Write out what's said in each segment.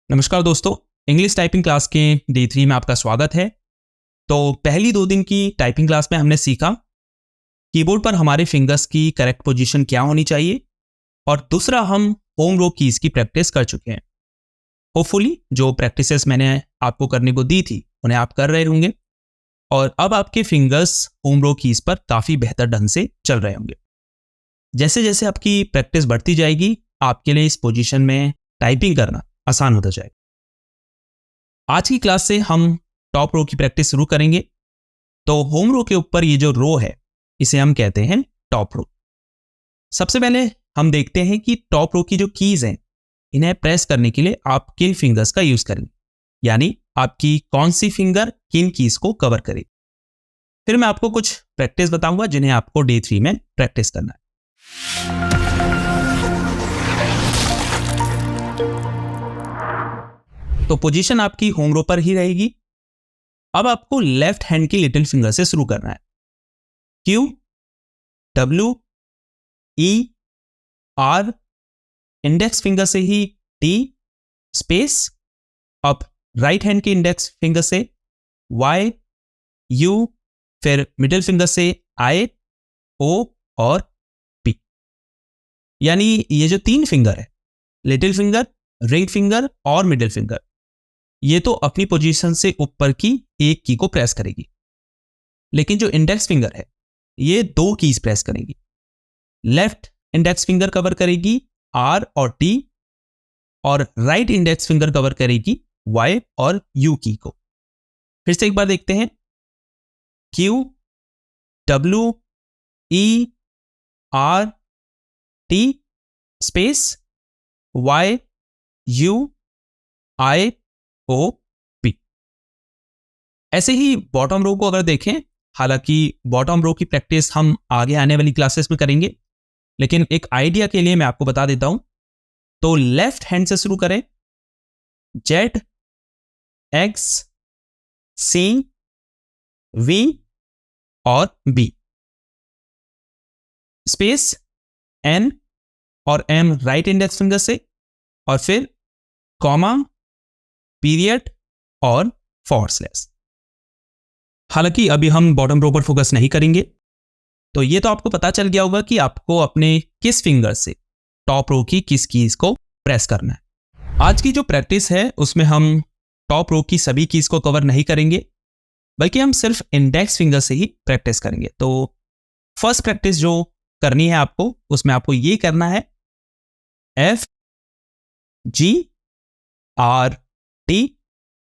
नमस्कार दोस्तों, English typing class के डे 3 में आपका स्वागत है। तो पहली 2 दिन की टाइपिंग क्लास में हमने सीखा कीबोर्ड पर हमारे फिंगर्स की करेक्ट पोजीशन क्या होनी चाहिए और दूसरा हम होम रो कीज की प्रैक्टिस कर चुके हैं। होपफुली जो प्रैक्टिसेस मैंने आपको करने को दी थी उन्हें आप कर रहे होंगे और अब आपके फिंगर्स होम रो कीज पर काफ़ी बेहतर ढंग से चल रहे होंगे। जैसे जैसे आपकी प्रैक्टिस बढ़ती जाएगी आपके लिए इस पोजीशन में टाइपिंग करना आसान होता जाएगा। आज की क्लास से हम टॉप रो की प्रैक्टिस शुरू करेंगे। तो होम रो के ऊपर ये जो रो है इसे हम कहते हैं टॉप रो। सबसे पहले हम देखते हैं कि टॉप रो की जो कीज हैं इन्हें प्रेस करने के लिए आप किन फिंगर्स का यूज करेंगे, यानी आपकी कौन सी फिंगर किन कीज को कवर करे। फिर मैं आपको कुछ प्रैक्टिस बताऊंगा जिन्हें आपको डे 3 में प्रैक्टिस करना है। तो पोजीशन आपकी होम रो पर ही रहेगी। अब आपको लेफ्ट हैंड की लिटिल फिंगर से शुरू करना है। Q, W, E, R, index finger से ही T, स्पेस, अब राइट हैंड की इंडेक्स फिंगर से Y, U, फिर मिडिल फिंगर से I, O और P। यानी ये जो 3 फिंगर है, लिटिल फिंगर, रिंग फिंगर और मिडिल फिंगर, ये तो अपनी पोजीशन से ऊपर की एक की को प्रेस करेगी, लेकिन जो इंडेक्स फिंगर है ये 2 कीज प्रेस करेगी। लेफ्ट इंडेक्स फिंगर कवर करेगी R और T और राइट इंडेक्स फिंगर कवर करेगी Y और U की को। फिर से एक बार देखते हैं। Q, W, E, R, T, space, Y, U, I, O, P। ऐसे ही बॉटम रो को अगर देखें, हालांकि बॉटम रो की प्रैक्टिस हम आगे आने वाली क्लासेस में करेंगे, लेकिन एक आइडिया के लिए मैं आपको बता देता हूं। तो लेफ्ट हैंड से शुरू करें। Z, X, C, V और B, स्पेस, N और M राइट इंडेक्स फिंगर से, और फिर कॉमा, पीरियड और फॉरवर्ड स्लैश। हालांकि अभी हम बॉटम रो पर फोकस नहीं करेंगे। तो ये तो आपको पता चल गया होगा कि आपको अपने किस फिंगर से टॉप रो की किस कीज को प्रेस करना है। आज की जो प्रैक्टिस है उसमें हम टॉप रो की सभी कीज को कवर नहीं करेंगे, बल्कि हम सिर्फ इंडेक्स फिंगर से ही प्रैक्टिस करेंगे। तो फर्स्ट प्रैक्टिस जो करनी है आपको, उसमें आपको ये करना है F, G, R, T,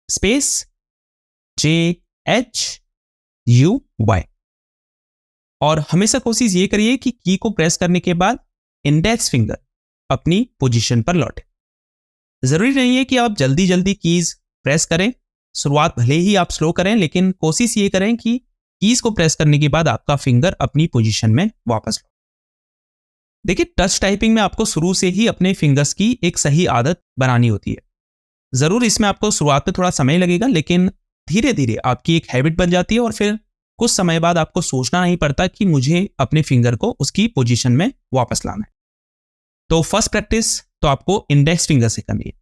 space, J, H, U, Y। और हमेशा कोशिश ये करिए कि की को प्रेस करने के बाद इंडेक्स फिंगर अपनी पोजीशन पर लौटे। जरूरी नहीं है कि आप जल्दी जल्दी कीज प्रेस करें। शुरुआत भले ही आप स्लो करें, लेकिन कोशिश ये करें कि कीज को प्रेस करने के बाद आपका फिंगर अपनी पोजीशन में वापस लौटे। देखिए, टच टाइपिंग में आपको शुरू से ही अपने फिंगर्स की एक सही आदत बनानी होती है। जरूर इसमें आपको शुरुआत में थोड़ा समय लगेगा, लेकिन धीरे धीरे आपकी एक हैबिट बन जाती है और फिर कुछ समय बाद आपको सोचना नहीं पड़ता कि मुझे अपने फिंगर को उसकी पोजीशन में वापस लाना है। तो फर्स्ट प्रैक्टिस तो आपको इंडेक्स फिंगर से करनी है।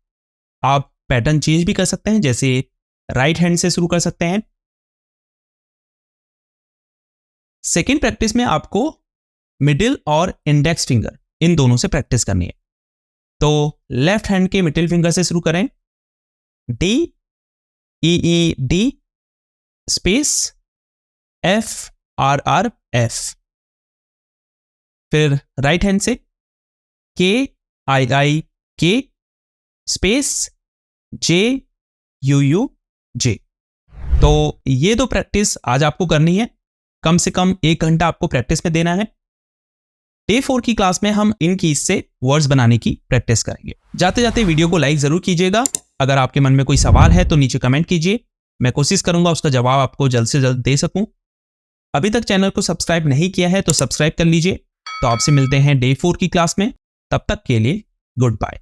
आप पैटर्न चेंज भी कर सकते हैं, जैसे राइट हैंड से शुरू कर सकते हैं। सेकेंड प्रैक्टिस में आपको मिडिल और इंडेक्स फिंगर इन दोनों से प्रैक्टिस करनी है। तो लेफ्ट हैंड के मिडिल फिंगर से शुरू करें। D, E, E, D, space, F, R, R, F। फिर राइट हैंड से K, I, I, K, space, J, U, U, J। तो ये दो प्रैक्टिस आज आपको करनी है। कम से कम 1 घंटा आपको प्रैक्टिस में देना है। डे 4 की क्लास में हम इन कीज से वर्ड्स बनाने की प्रैक्टिस करेंगे। जाते जाते वीडियो को लाइक जरूर कीजिएगा। अगर आपके मन में कोई सवाल है तो नीचे कमेंट कीजिए, मैं कोशिश करूंगा उसका जवाब आपको जल्द से जल्द दे सकूं। अभी तक चैनल को सब्सक्राइब नहीं किया है तो सब्सक्राइब कर लीजिए। तो आपसे मिलते हैं डे 4 की क्लास में। तब तक के लिए गुड बाय।